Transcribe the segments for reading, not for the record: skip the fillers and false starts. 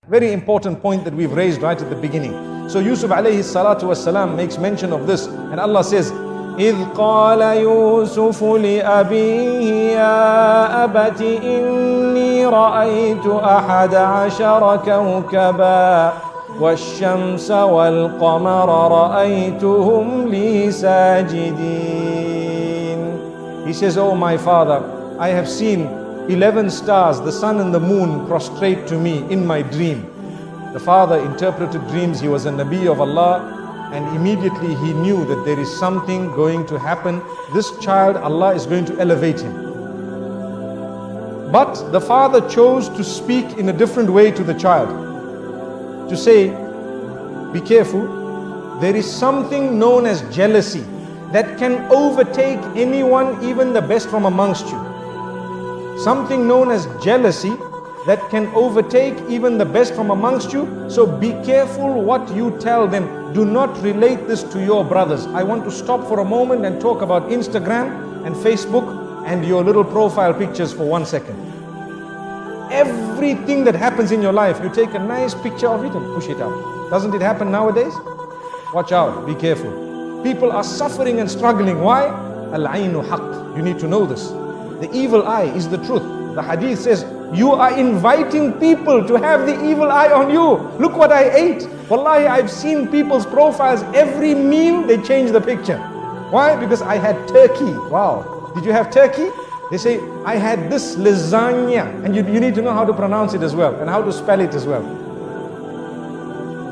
Very important point that we've raised right at the beginning. So Yusuf alayhi salatu wasalam makes mention of this, and Allah says, إِذْ قَالَ يُوسُفُ لِأَبِيهِ يَا أَبَتِ إِنِّي رَأَيْتُ أَحَدَ عَشَرَ كَوْكَبًا وَالشَّمْسَ وَالْقَمَرَ رَأَيْتُهُمْ لِي سَاجِدِينَ. He says, oh my father, I have seen 11 stars, the sun and the moon, prostrate to me in my dream. The father interpreted dreams. He was a Nabi of Allah, and immediately he knew that there is something going to happen. This child, Allah is going to elevate him. But the father chose to speak in a different way to the child, to say, be careful, there is something known as jealousy that can overtake anyone, even the best from amongst you. Something known as jealousy that can overtake even the best from amongst you. So be careful what you tell them. Do not relate this to your brothers. I want to stop for a moment and talk about Instagram and Facebook and your little profile pictures for 1 second. Everything that happens in your life, you take a nice picture of it and push it out. Doesn't it happen nowadays? Watch out, be careful. People are suffering and struggling. Why? Al-aynu haqq. You need to know this. The evil eye is the truth. The hadith says, you are inviting people to have the evil eye on you. Look what I ate. Wallahi, I've seen people's profiles. Every meal, they change the picture. Why? Because I had turkey. Wow. Did you have turkey? They say, I had this lasagna. And you need to know how to pronounce it as well, and how to spell it as well.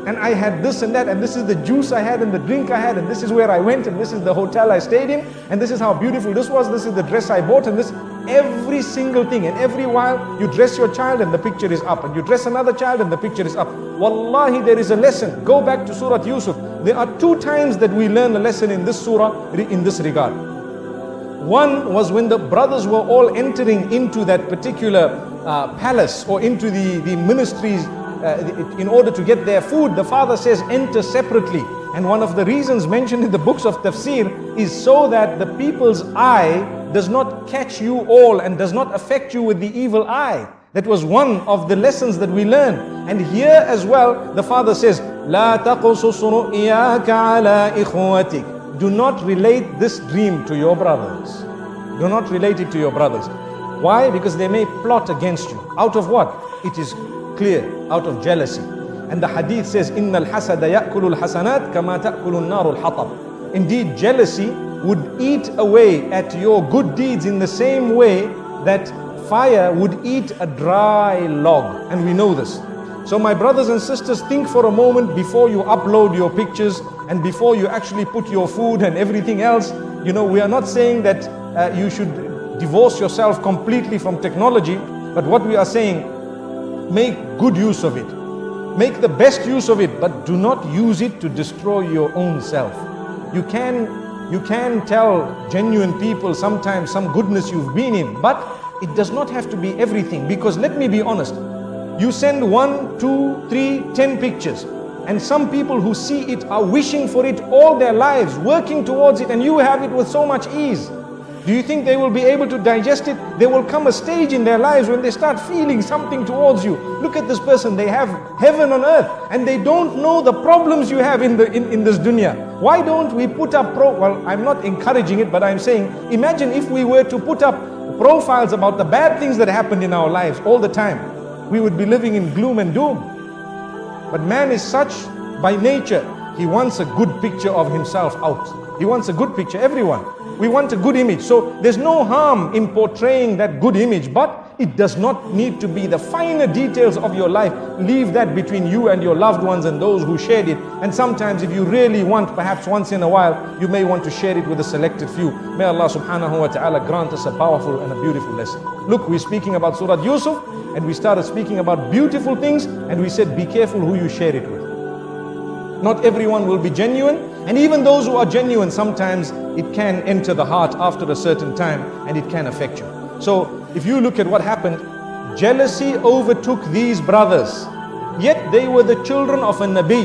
And I had this and that, and this is the juice I had, and the drink I had, and this is where I went, and this is the hotel I stayed in, and this is how beautiful this was, this is the dress I bought, and this, every single thing. And every while you dress your child and the picture is up, and you dress another child and the picture is up. Wallahi, there is a lesson. Go back to Surah Yusuf. There are 2 times that we learn a lesson in this surah in this regard. One was when the brothers were all entering into that particular palace, or into the ministries, in order to get their food. The father says, enter separately. And one of the reasons mentioned in the books of tafsir is so that the people's eye does not catch you all and does not affect you with the evil eye. That was one of the lessons that we learn. And here as well, the father says, لا تقصص رؤياك على إخوتك. Do not relate this dream to your brothers. Do not relate it to your brothers. Why? Because they may plot against you. Out of what? It is clear, out of jealousy. And the hadith says, إِنَّ الْحَسَدَ يَأْكُلُ الْحَسَنَاتِ كَمَا تَأْكُلُ النَّارُ الْحَطَبِ. Indeed, jealousy would eat away at your good deeds in the same way that fire would eat a dry log. And we know this. So my brothers and sisters, think for a moment before you upload your pictures and before you actually put your food and everything else. You know, we are not saying that you should divorce yourself completely from technology, but what we are saying, make good use of it. Make the best use of it, but do not use it to destroy your own self. You can tell genuine people sometimes some goodness you've been in, but it does not have to be everything. Because let me be honest, you send 1, 2, 3, 10 pictures, and some people who see it are wishing for it all their lives, working towards it, and you have it with so much ease. Do you think they will be able to digest it? There will come a stage in their lives when they start feeling something towards you. Look at this person, they have heaven on earth, and they don't know the problems you have in this dunya. Why don't we put up well, I'm not encouraging it, but I'm saying, imagine if we were to put up profiles about the bad things that happened in our lives all the time. We would be living in gloom and doom. But man is such by nature. He wants a good picture of himself out. He wants a good picture, everyone. We want a good image. So there's no harm in portraying that good image, but it does not need to be the finer details of your life. Leave that between you and your loved ones and those who shared it. And sometimes if you really want, perhaps once in a while, you may want to share it with a selected few. May Allah subhanahu wa ta'ala grant us a powerful and a beautiful lesson. Look, we're speaking about Surah Yusuf, and we started speaking about beautiful things, and we said, be careful who you share it with. Not everyone will be genuine, and even those who are genuine, sometimes it can enter the heart after a certain time, and it can affect you. So if you look at what happened, jealousy overtook these brothers, yet they were the children of a Nabi.